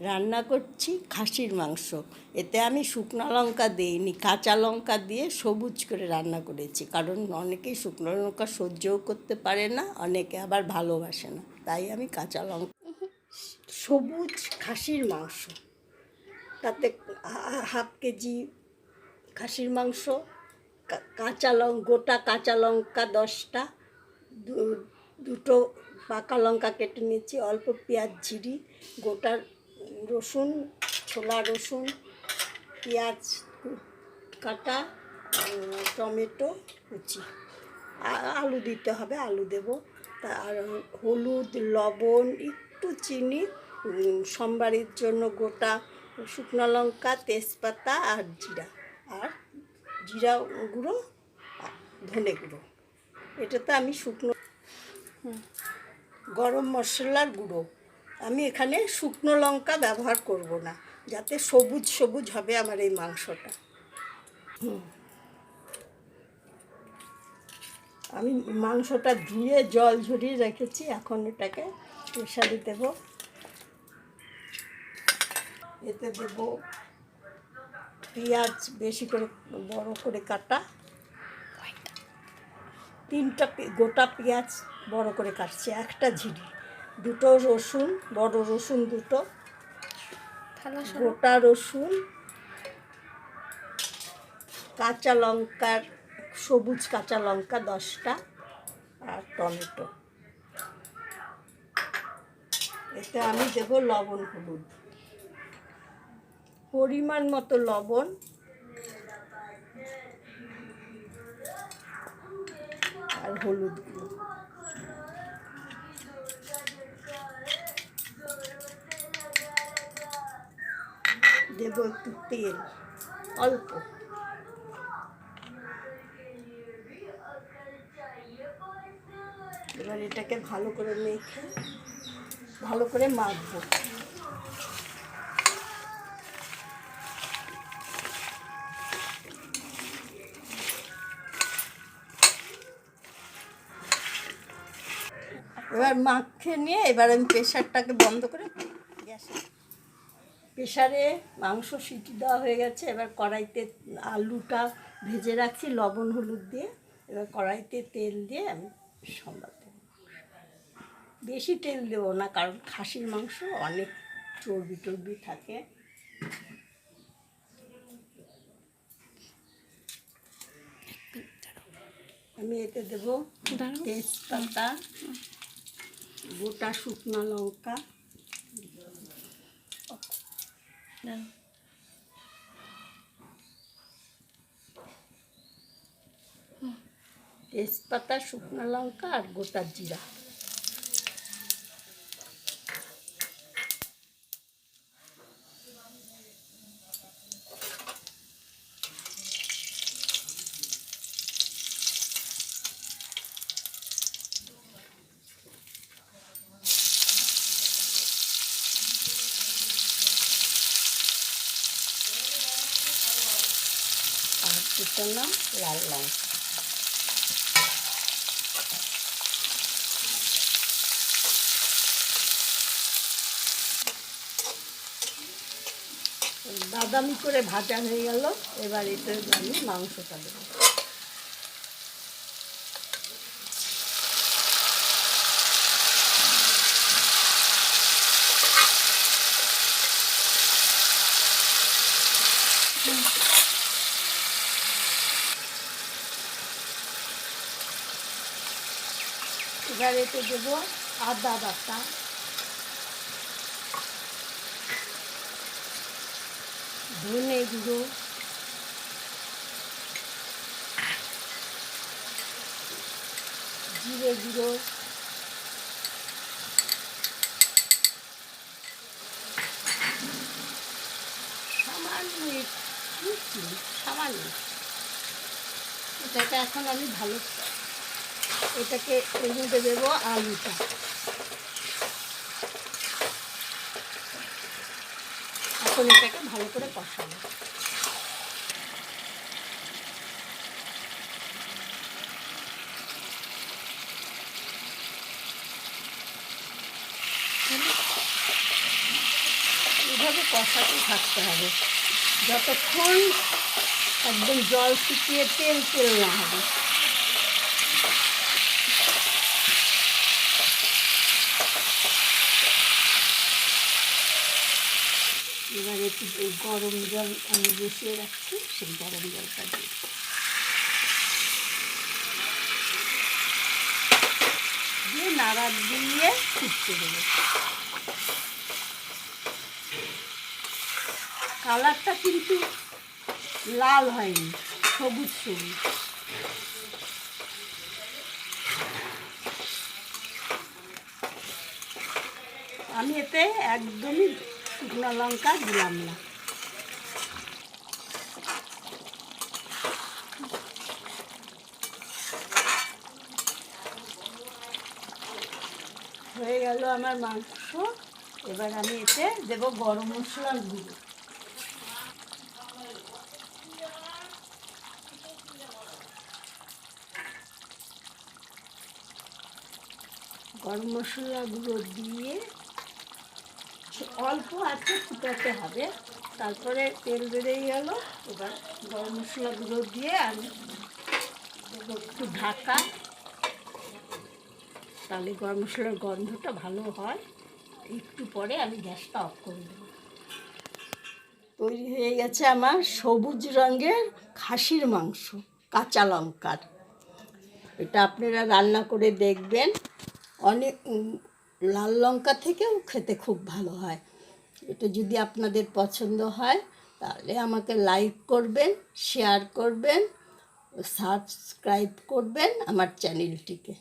রান্না করছি খাসির মাংস। এতে আমি শুকনো লঙ্কা দিইনি, কাঁচা লঙ্কা দিয়ে সবুজ করে রান্না করেছি, কারণ অনেকেই শুকনো লঙ্কা সহ্যও করতে পারে না, অনেকে আবার ভালোবাসে না, তাই আমি কাঁচা লঙ্কা। সবুজ খাসির মাংস, তাতে হাফ কেজি খাসির মাংস, গোটা কাঁচা লঙ্কা 10টা, দুটো পাকা লঙ্কা কেটে নিচ্ছি, অল্প পেঁয়াজ ঝিরি, গোটা রসুন, ছোলা রসুন, পেঁয়াজ কাটা, টমেটো কুচি, আলু দিতে হবে, আলু দেবো, আর হলুদ, লবণ, একটু চিনি, সম্বারের জন্য গোটা শুকনো লঙ্কা, তেজপাতা আর জিরা গুঁড়ো, ধনে গুঁড়ো। এটাতে আমি গরম মশলার গুঁড়ো। আমি এখানে শুকনো লঙ্কা ব্যবহার করব না, যাতে সবুজ সবুজ হবে আমার এই মাংসটা। আমি মাংসটা ধুয়ে জল ঝরিয়ে রেখেছি, এখন এটাকে প্রেসারে দেব। এতে দেব পেঁয়াজ বেশি করে বড় করে কাটা, 3টা গোটা পেঁয়াজ বড় করে কাটছি, একটা ঝিরি, দুটো রসুন, বড় রসুন দুটো, গোটা রসুন, কাঁচা লঙ্কার সবুজ কাঁচা লঙ্কা 10টা, আর টমেটো। এতে আমি দেব লবণ, হলুদ, পরিমাণ মতো লবণ, আর হলুদ গুঁড়ো। দেব একটু তেল, অল্প। এবার এটাকে ভালো করে মেখে ভালো করে মাখবো। এবার মাখে নিয়ে এবার আমি প্রেশারটাকে বন্ধ করে প্রেশারে মাংস সিটি দেওয়া হয়ে গেছে। এবার কড়াইতে আলুটা ভেজে রাখছি লবণ হলুদ দিয়ে, এবার কড়াইতে তেল দিয়ে আমি সম্বাদ দেব। বেশি তেল দেবো না, কারণ খাসির মাংস অনেক চর্বি টর্বি থাকে। আমি এতে দেব তেজপাতা, গোটা শুকনো লঙ্কা, তেজপাতা, শুকনো লঙ্কা আর গোটা জিরা। আর কুচানো লাল লঙ্কা। বাদামি করে ভাজা হয়ে গেল, এবার এতে আমি মাংসটা দেবো। এবার এতে দেবো আদা বাটা, ধনে গুঁড়ো, জিরে গুঁড়ো, সামান্য এটাকে এখন আমি এটাকে এর মধ্যে দেবো আলুটা। এখন এটাকে ভালো করে কষাবো। এইভাবে কষাতে থাকতে হবে যতক্ষণ একদম জল শুকিয়ে তেল তেল না হবে। এবার একটু গরম জল আমি বসিয়ে রাখছি, সেই গরম জলটা দিয়ে নাড়া দিয়ে ফুটতে দেবে। কালারটা কিন্তু লাল হয়নি, সবুজ সবুজ। আমি এতে একদমই শুকনো লঙ্কা দিলাম না। হয়ে গেল আমার মাংস। এবার আমি এতে দেব গরম মশলার গুঁড়ো। গরম মশলা গুঁড়ো দিয়ে অল্প আছে ফুটাতে হবে, তারপরে তেল বেরিয়ে গেল। এবার গরম মশলা গুঁড়ো দিয়ে আমি একটু ঢাকা, তাহলে গরম মশলার গন্ধটা ভালো হয়। একটু পরে আমি গ্যাসটা অফ করে দেব। তৈরি হয়ে গেছে আমার সবুজ রঙের খাসির মাংস কাঁচা লঙ্কার। এটা আপনারা রান্না করে দেখবেন, অনেক লাল লঙ্কা থেকেও খেতে খুব ভালো হয়। এটা যদি আপনাদের পছন্দ হয় তাহলে আমাকে লাইক করবেন, শেয়ার করবেন, সাবস্ক্রাইব করবেন আমার চ্যানেলটিকে।